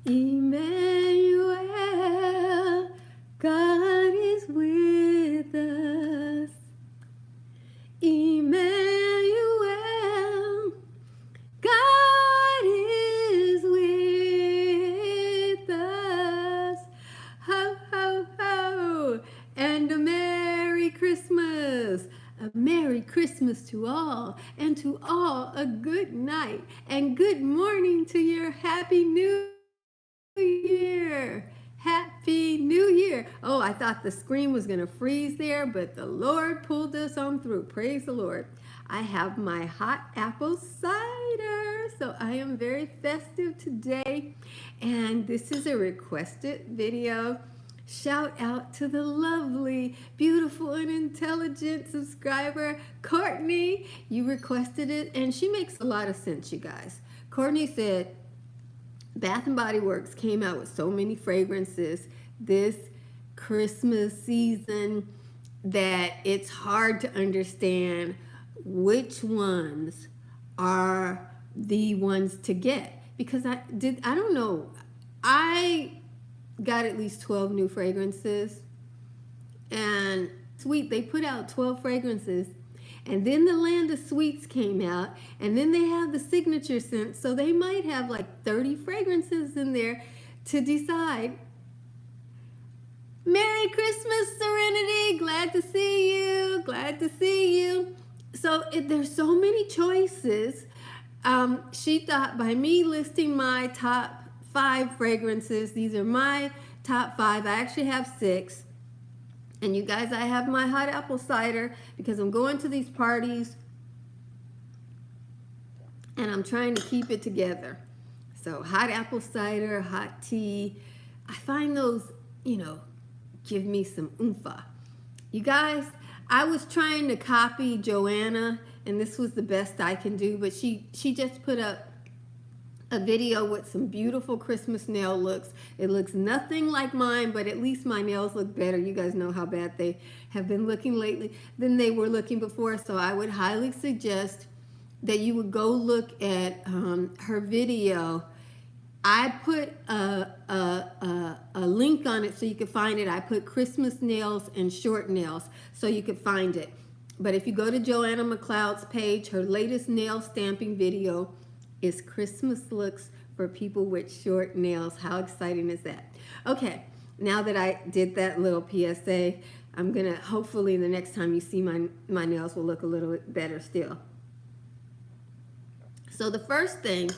Emmanuel, God is with us. Emmanuel, God is with us. Ho, ho, ho. And a Merry Christmas. A Merry Christmas to all, and to all a good night and good morning to your Happy New Year. Happy New Year. Oh, I thought the screen was going to freeze there, but the Lord pulled us on through. Praise the Lord. I have my hot apple cider, so I am very festive today. And this is a requested video. Shout out to the lovely, beautiful, and intelligent subscriber, Courtney. You requested it, and she makes a lot of sense, you guys. Courtney said, Bath and Body Works came out with so many fragrances this Christmas season that it's hard to understand which ones are the ones to get. Because I don't know. I got at least 12 new fragrances, and sweet, they put out 12 fragrances, and then the Land of Sweets came out, and then they have the signature scent, so they might have like 30 fragrances in there to decide. Merry Christmas, Serenity. Glad to see you. Glad to see you. So there's so many choices. She thought by me listing my top 5 fragrances, these are my top 5. I actually have 6. And you guys, I have my hot apple cider because I'm going to these parties and I'm trying to keep it together. So hot apple cider, hot tea. I find those, give me some oomph. You guys, I was trying to copy Joanna, and this was the best I can do, but she just put up a video with some beautiful Christmas nail looks. It looks nothing like mine, but at least my nails look better. You guys know how bad they have been looking lately than they were looking before. So I would highly suggest that you would go look at her video. I put a link on it so you could find it. I put Christmas nails and short nails so you could find it. But if you go to Joanna McLeod's page, her latest nail stamping video is Christmas looks for people with short nails. How exciting is that? Okay, now that I did that little PSA, I'm gonna, hopefully the next time you see my nails will look a little bit better still. So the first thing,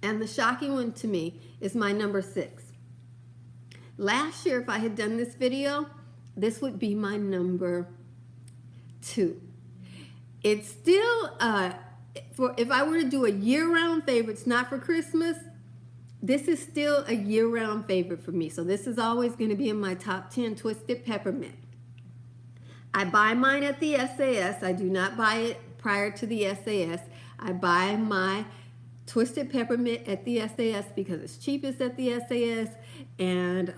and the shocking one to me, is my number 6. Last year, if I had done this video, this would be my number 2. It's still, if I were to do a year-round favorites, not for Christmas, this is still a year-round favorite for me. So this is always going to be in my top 10, Twisted Peppermint. I buy mine at the SAS. I do not buy it prior to the SAS. I buy my Twisted Peppermint at the SAS because it's cheapest at the SAS, and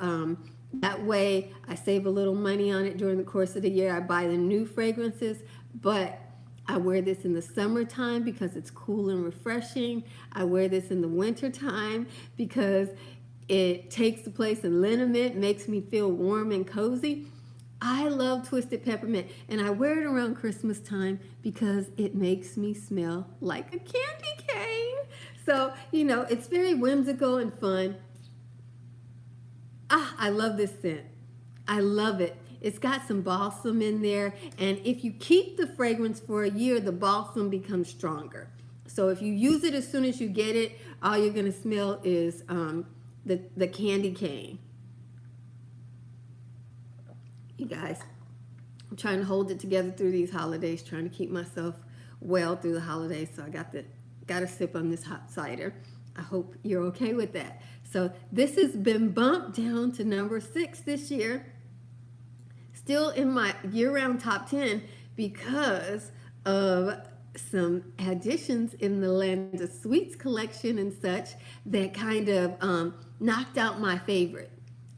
that way I save a little money on it during the course of the year. I buy the new fragrances, but I wear this in the summertime because it's cool and refreshing. I wear this in the wintertime because it takes the place of liniment, makes me feel warm and cozy. I love Twisted Peppermint, and I wear it around Christmas time because it makes me smell like a candy cane. So, it's very whimsical and fun. I love this scent. I love it. It's got some balsam in there, and if you keep the fragrance for a year, the balsam becomes stronger. So if you use it as soon as you get it, all you're going to smell is the candy cane. You guys, I'm trying to hold it together through these holidays, trying to keep myself well through the holidays, so I got to sip on this hot cider. I hope you're okay with that. So this has been bumped down to number 6 this year. Still in my year-round top 10 because of some additions in the Land of Sweets collection and such that kind of knocked out my favorite.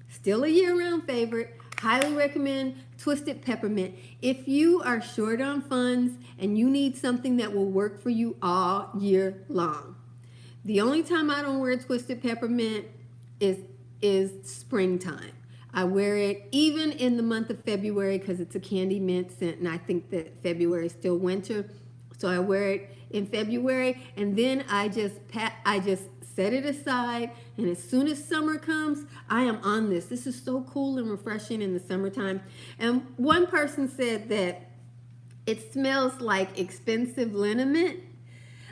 Still a year-round favorite. Highly recommend Twisted Peppermint. If you are short on funds and you need something that will work for you all year long. The only time I don't wear Twisted Peppermint is springtime. I wear it even in the month of February because it's a candy mint scent, and I think that February is still winter. So I wear it in February, and then I just set it aside, and as soon as summer comes, I am on this. This is so cool and refreshing in the summertime. And one person said that it smells like expensive liniment.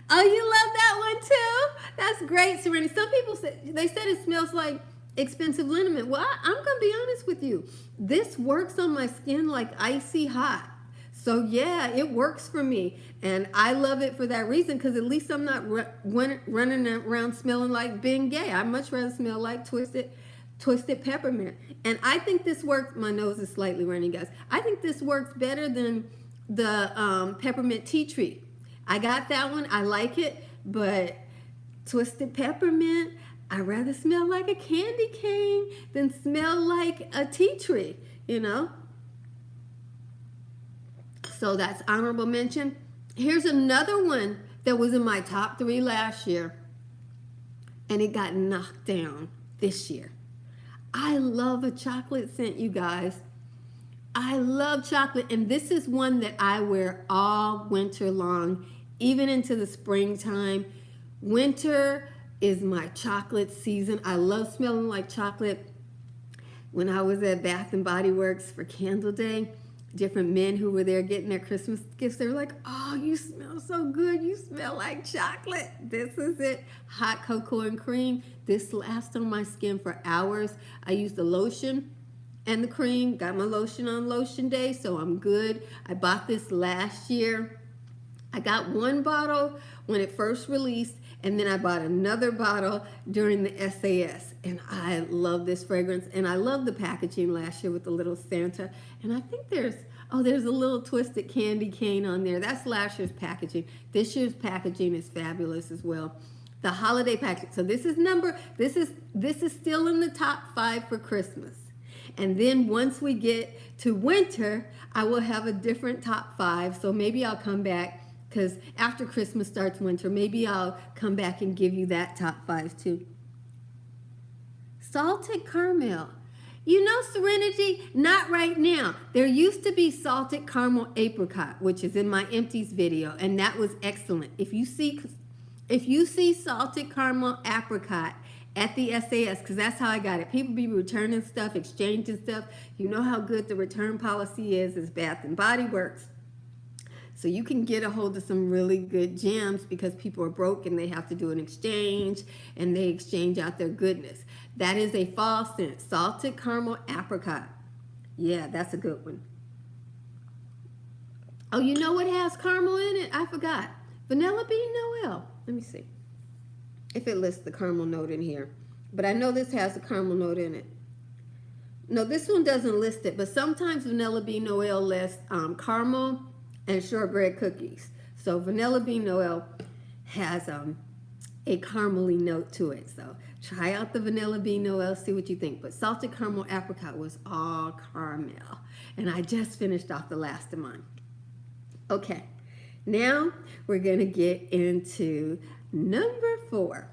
Oh, you love that one too? That's great, Serenity. Some people said it smells like expensive liniment. Well, I'm gonna be honest with you. This works on my skin like icy hot. So yeah, it works for me, and I love it for that reason because at least I'm not running around smelling like being gay. I much rather smell like twisted peppermint. And I think this works. My nose is slightly running, guys. I think this works better than the peppermint tea tree. I got that one. I like it, but twisted peppermint, I'd rather smell like a candy cane than smell like a tea tree, you know? So that's honorable mention. Here's another one that was in my top 3 last year, and it got knocked down this year. I love a chocolate scent, you guys. I love chocolate, and this is one that I wear all winter long, even into the springtime. Winter is my chocolate season. I love smelling like chocolate. When I was at Bath and Body Works for Candle Day, different men who were there getting their Christmas gifts, they were like, oh, you smell so good. You smell like chocolate. This is it. Hot cocoa and cream. This lasts on my skin for hours. I use the lotion and the cream. Got my lotion on lotion day, so I'm good. I bought this last year. I got one bottle when it first released, and then I bought another bottle during the SAS. And I love this fragrance, and I love the packaging last year with the little Santa. And I think there's a little twisted candy cane on there. That's last year's packaging. This year's packaging is fabulous as well. The holiday package. So this is still in the top 5 for Christmas. And then once we get to winter, I will have a different top 5. So maybe I'll come back, because after Christmas starts winter, maybe I'll come back and give you that top 5 too. Salted caramel. You know, Serenity, not right now. There used to be salted caramel apricot, which is in my empties video, and that was excellent. If you see salted caramel apricot at the SAS, because that's how I got it. People be returning stuff, exchanging stuff. You know how good the return policy is Bath and Body Works. So you can get a hold of some really good gems because people are broke and they have to do an exchange, and they exchange out their goodness. That is a fall scent, salted caramel apricot. Yeah, that's a good one. Oh, you know what has caramel in it? I forgot. Vanilla Bean Noel. Let me see if it lists the caramel note in here. But I know this has a caramel note in it. No, this one doesn't list it, but sometimes Vanilla Bean Noel lists caramel and shortbread cookies. So Vanilla Bean Noel has a caramely note to it. So try out the Vanilla Bean Noel, see what you think. But salted caramel apricot was all caramel. And I just finished off the last of mine. Okay, now we're gonna get into number 4.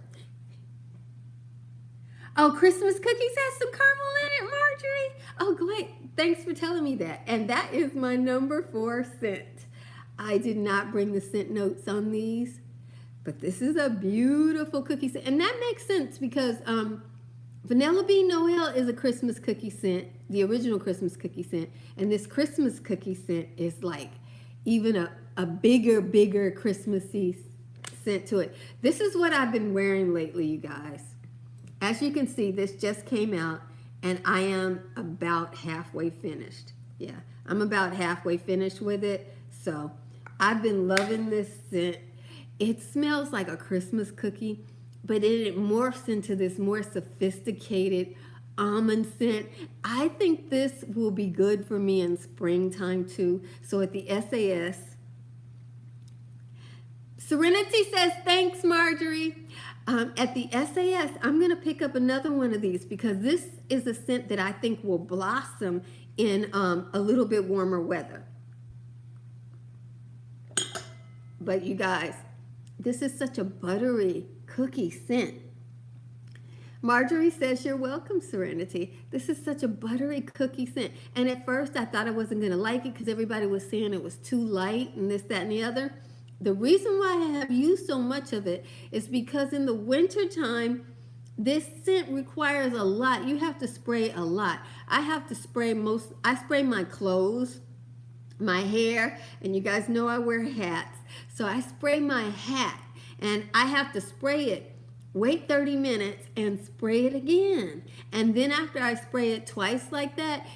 Oh, Christmas cookies has some caramel in it, Marjorie. Oh, great. Thanks for telling me that. And that is my number 4 scent. I did not bring the scent notes on these, but this is a beautiful cookie scent. And that makes sense because Vanilla Bean Noel is a Christmas cookie scent, the original Christmas cookie scent. And this Christmas cookie scent is like even a bigger Christmassy scent to it. This is what I've been wearing lately, you guys. As you can see, this just came out, and I am about halfway finished. Yeah, I'm about halfway finished with it. So I've been loving this scent. It smells like a Christmas cookie, but it morphs into this more sophisticated almond scent. I think this will be good for me in springtime too. So at the SAS, Serenity says, thanks, Marjorie. At the SAS, I'm going to pick up another one of these because this is a scent that I think will blossom in a little bit warmer weather. But you guys, this is such a buttery cookie scent. Marjorie says, you're welcome, Serenity. This is such a buttery cookie scent. And at first I thought I wasn't going to like it because everybody was saying it was too light and this, that, and the other. The reason why I have used so much of it is because in the wintertime, this scent requires a lot. You have to spray a lot. I spray my clothes, my hair, and you guys know I wear hats. So I spray my hat and I have to spray it, wait 30 minutes and spray it again. And then after I spray it twice like that,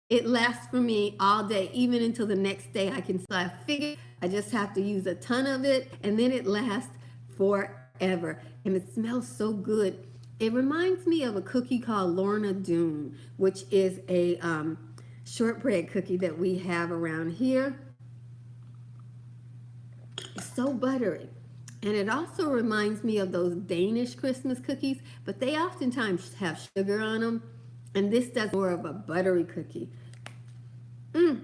it lasts for me all day, even until the next day. So I figure I just have to use a ton of it and then it lasts forever. And it smells so good. It reminds me of a cookie called Lorna Doone, which is a shortbread cookie that we have around here. It's so buttery. And it also reminds me of those Danish Christmas cookies, but they oftentimes have sugar on them. And this does more of a buttery cookie.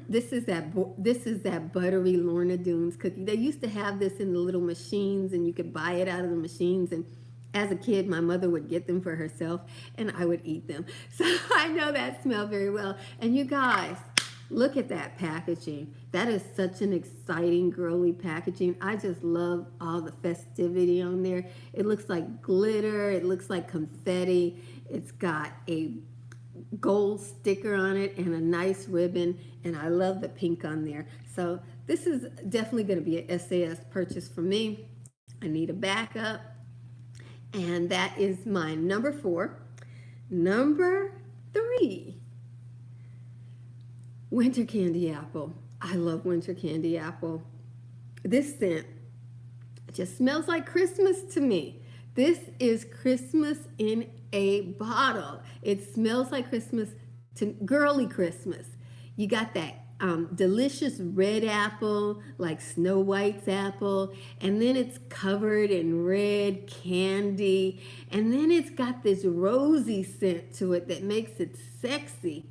This is that buttery Lorna Doone's cookie. They used to have this in the little machines, and you could buy it out of the machines. And as a kid, my mother would get them for herself, and I would eat them. So I know that smell very well. And you guys, look at that packaging. That is such an exciting, girly packaging. I just love all the festivity on there. It looks like glitter. It looks like confetti. It's got a gold sticker on it and a nice ribbon, and I love the pink on there. So this is definitely going to be an SAS purchase for me. I need a backup, and that is my number 4. Number 3, winter candy apple. I love winter candy apple. This scent just smells like Christmas to me. This is Christmas in a bottle. It smells like Christmas, girly Christmas. You got that delicious red apple, like Snow White's apple, and then it's covered in red candy, and then it's got this rosy scent to it that makes it sexy.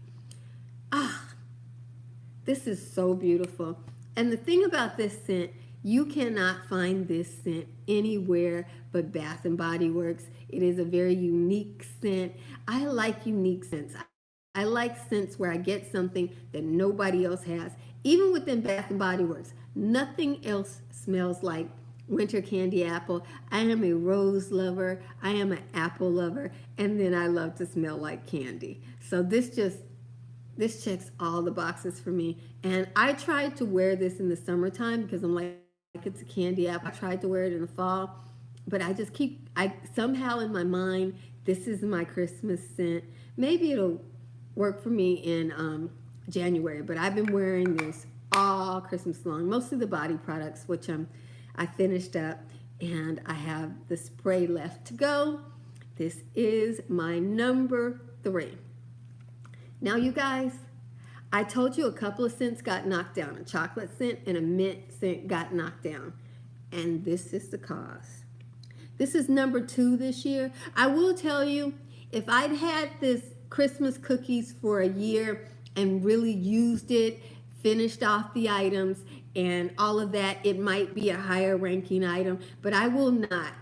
This is so beautiful. And the thing about this scent, you cannot find this scent anywhere but Bath and Body Works. It is a very unique scent. I like unique scents. I like scents where I get something that nobody else has. Even within Bath and Body Works, nothing else smells like winter candy apple. I am a rose lover. I am an apple lover. And then I love to smell like candy. So this checks all the boxes for me. And I tried to wear this in the summertime because I'm like, it's a candy apple. I tried to wear it in the fall, but I somehow in my mind, this is my Christmas scent. Maybe it'll work for me in January, but I've been wearing this all Christmas long, mostly the body products, which I finished up, and I have the spray left to go. This is my number 3. Now, you guys, I told you a couple of scents got knocked down. A chocolate scent and a mint scent got knocked down. And this is the cause. This is number 2 this year. I will tell you, if I'd had this Christmas cookies for a year and really used it, finished off the items and all of that, it might be a higher ranking item. But I will not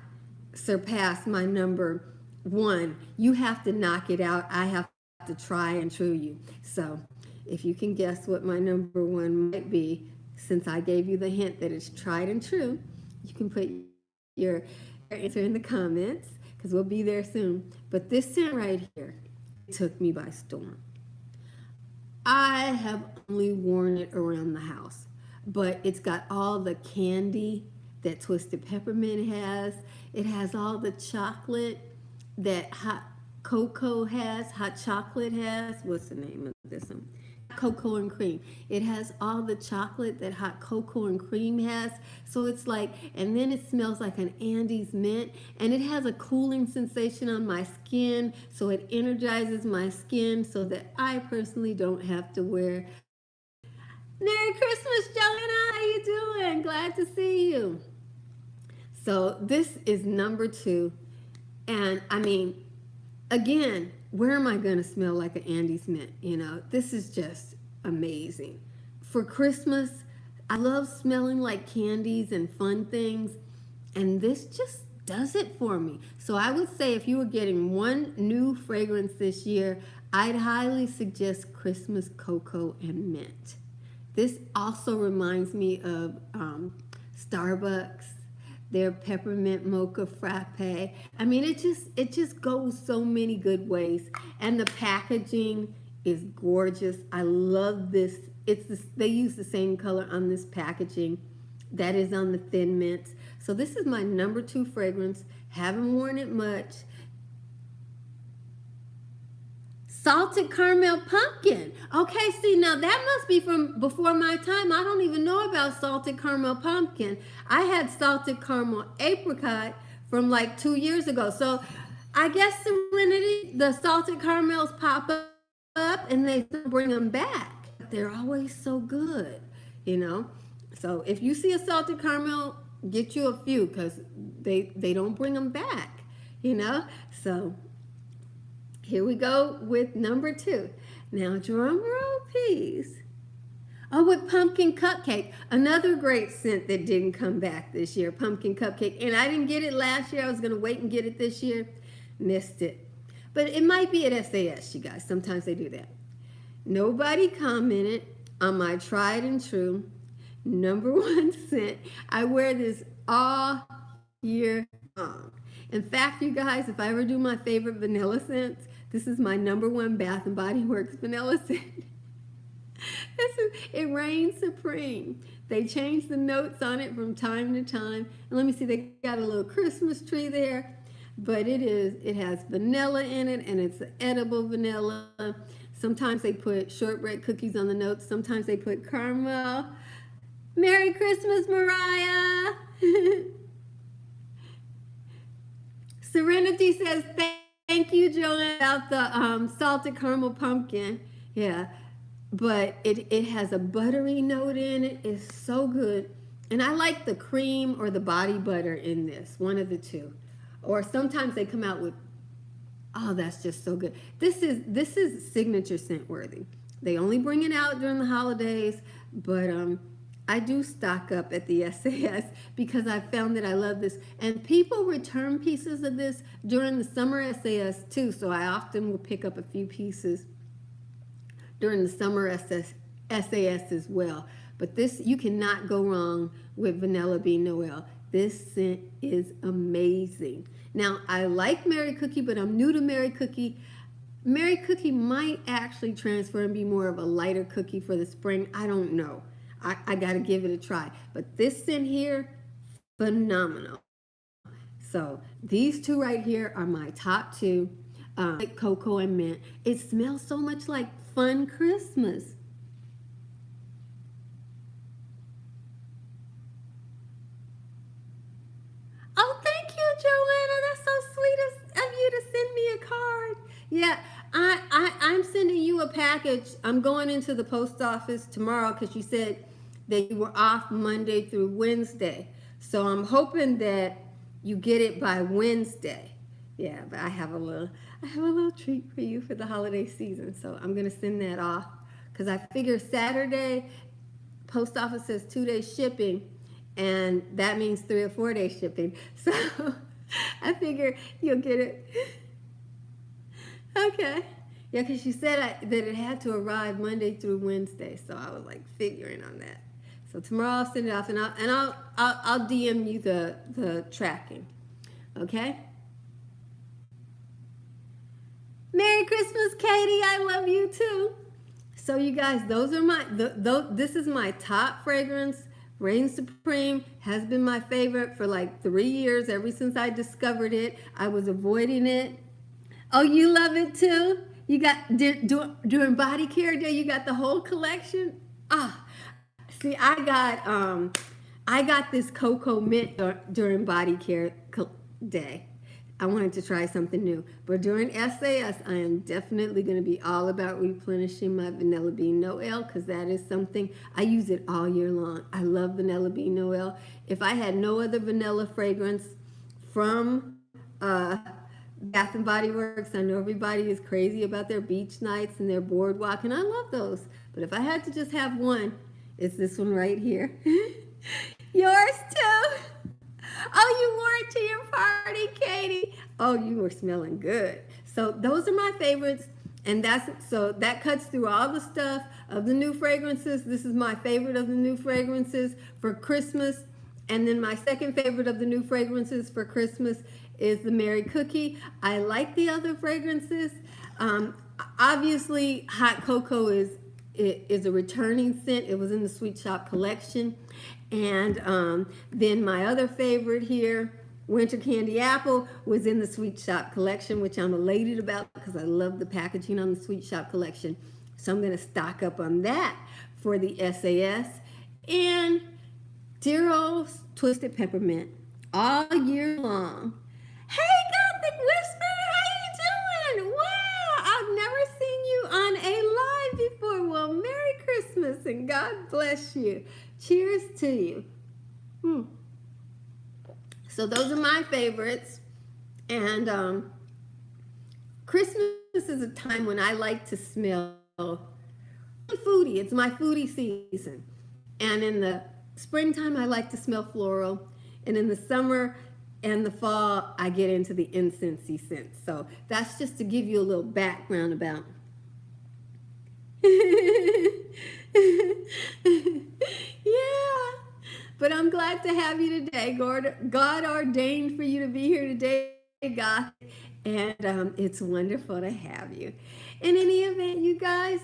surpass my number 1. You have to knock it out. I have to try and true you. So if you can guess what my number 1 might be, since I gave you the hint that it's tried and true, you can put your answer in the comments because we'll be there soon. But this scent right here took me by storm. I have only worn it around the house, but it's got all the candy that Twisted Peppermint has. It has all the chocolate that hot chocolate has. What's the name of this one? Cocoa and cream. It has all the chocolate that hot cocoa and cream has. So it's like, and then it smells like an Andes mint, and it has a cooling sensation on my skin, so it energizes my skin so that I personally don't have to wear. Merry Christmas, Joanna. How you doing? Glad to see you. So this is number 2, and I mean, again, where am I going to smell like an Andes mint? You know, this is just amazing. For Christmas, I love smelling like candies and fun things, and this just does it for me. So I would say if you were getting one new fragrance this year, I'd highly suggest Christmas Cocoa and Mint. This also reminds me of Starbucks, their Peppermint Mocha Frappe. I mean, it just goes so many good ways. And the packaging is gorgeous. I love this. They use the same color on this packaging that is on the Thin Mints. So this is my number 2 fragrance. Haven't worn it much. Salted Caramel Pumpkin. Okay, see, now that must be from before my time. I don't even know about Salted Caramel Pumpkin. I had Salted Caramel Apricot from like 2 years ago. So I guess Serenity, the Salted Caramels pop up and they bring them back. They're always so good, you know. So if you see a Salted Caramel, get you a few because they don't bring them back, you know. So here we go with number 2. Now, drum roll, please. Oh, with Pumpkin Cupcake. Another great scent that didn't come back this year, Pumpkin Cupcake. And I didn't get it last year. I was going to wait and get it this year. Missed it. But it might be at SAS, you guys. Sometimes they do that. Nobody commented on my tried and true number 1 scent. I wear this all year long. In fact, you guys, if I ever do my favorite vanilla scents, this is my number 1 Bath and Body Works vanilla scent. It reigns supreme. They change the notes on it from time to time. And let me see, they got a little Christmas tree there. But it has vanilla in it, and it's edible vanilla. Sometimes they put shortbread cookies on the notes. Sometimes they put caramel. Merry Christmas, Mariah. Serenity says, thank you, Joanne, about the salted caramel pumpkin. Yeah, but it has a buttery note in it. It's so good. And I like the cream or the body butter in this, one of the two. Or sometimes they come out with, oh, that's just so good. This is signature scent worthy. They only bring it out during the holidays, but I do stock up at the SAS because I found that I love this. And people return pieces of this during the summer SAS too, so I often will pick up a few pieces during the summer SAS as well. But this, you cannot go wrong with Vanilla Bean Noel. This scent is amazing. Now, I like Mary Cookie, but I'm new to Mary Cookie. Mary Cookie might actually transfer and be more of a lighter cookie for the spring. I don't know. I got to give it a try. But this scent here, phenomenal. So these two right here are my top two, cocoa and mint. It smells so much like fun Christmas. Oh, thank you, Joanna. That's so sweet of you to send me a card. Yeah, I'm sending you a package. I'm going into the post office tomorrow because you said that you were off Monday through Wednesday. So I'm hoping that you get it by Wednesday. Yeah, but I have a little treat for you for the holiday season. So I'm gonna send that off because I figure Saturday, post office says 2-day shipping, and that means 3 or 4 day shipping. So I figure you'll get it. Okay. Yeah, because you said that it had to arrive Monday through Wednesday, so I was like figuring on that. So tomorrow I'll send it off, and I'll DM you the tracking. Okay. Merry Christmas, Katie. I love you too. So you guys, those are my this is my top fragrance. Reign Supreme has been my favorite for like 3 years. Ever since I discovered it, I was avoiding it. Oh, you love it too? You got during body care day, you got the whole collection. See, I got this cocoa mint during body care day. I wanted to try something new, but during SAS, I am definitely going to be all about replenishing my Vanilla Bean Noel because that is something I use it all year long. I love Vanilla Bean Noel. If I had no other vanilla fragrance from Bath and Body Works, I know everybody is crazy about their beach nights and their boardwalk, and I love those. But if I had to just have one, it's this one right here. Yours too. Oh, you wore it to your party, Katie. Oh, you were smelling good. So those are my favorites. And that cuts through all the stuff of the new fragrances. This is my favorite of the new fragrances for Christmas. And then my second favorite of the new fragrances for Christmas is the Mary Cookie. I like the other fragrances. Obviously, hot cocoa is a returning scent. It was in the Sweet Shop collection. And then my other favorite here, Winter Candy Apple, was in the Sweet Shop collection, which I'm elated about because I love the packaging on the Sweet Shop collection. So I'm going to stock up on that for the SAS. And dear old Twisted Peppermint, all year long. Hey, Gothic Whisper, how you doing? Wow, I've never seen you on a live before. Well, Merry Christmas and God bless you. Cheers to you. So those are my favorites. And Christmas is a time when I like to smell foodie. It's my foodie season. And in the springtime, I like to smell floral. And in the summer and the fall, I get into the incensey scents. So that's just to give you a little background about. Yeah. But I'm glad to have you today. God ordained for you to be here today, God. And it's wonderful to have you. In any event, you guys,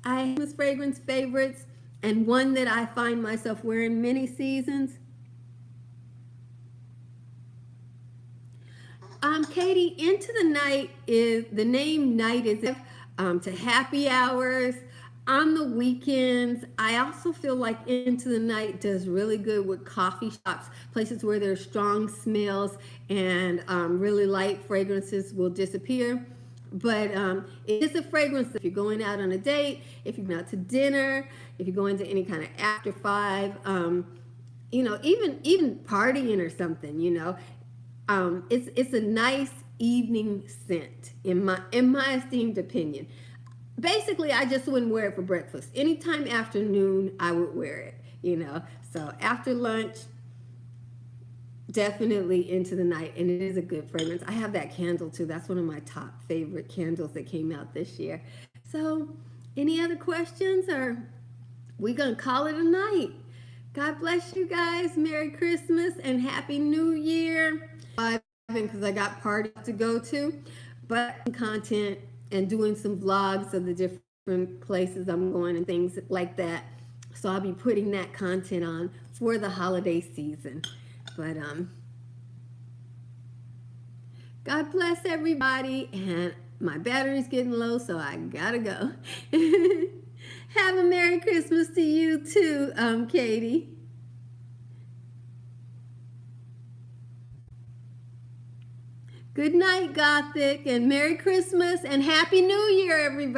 I have Christmas fragrance favorites and one that I find myself wearing many seasons. Katie, Into the Night is, the name night is to happy hours, on the weekends. I also feel like Into the Night does really good with coffee shops, places where there's strong smells and really light fragrances will disappear. But it is a fragrance if you're going out on a date, if you're going out to dinner, if you're going to any kind of after 5, you know, even partying or something, you know. It's a nice evening scent in my esteemed opinion. Basically, I just wouldn't wear it for breakfast. Anytime afternoon, I would wear it, you know. So after lunch, definitely Into the Night, and it is a good fragrance. I have that candle too. That's one of my top favorite candles that came out this year. So any other questions, or we're going to call it a night? God bless you guys. Merry Christmas and Happy New Year. Because I got parties to go to, but content and doing some vlogs of the different places I'm going and things like that. So I'll be putting that content on for the holiday season. But God bless everybody, and my battery's getting low, so I gotta go. Have a Merry Christmas to you too, Katie. Good night, Gothic, and Merry Christmas and Happy New Year, everybody.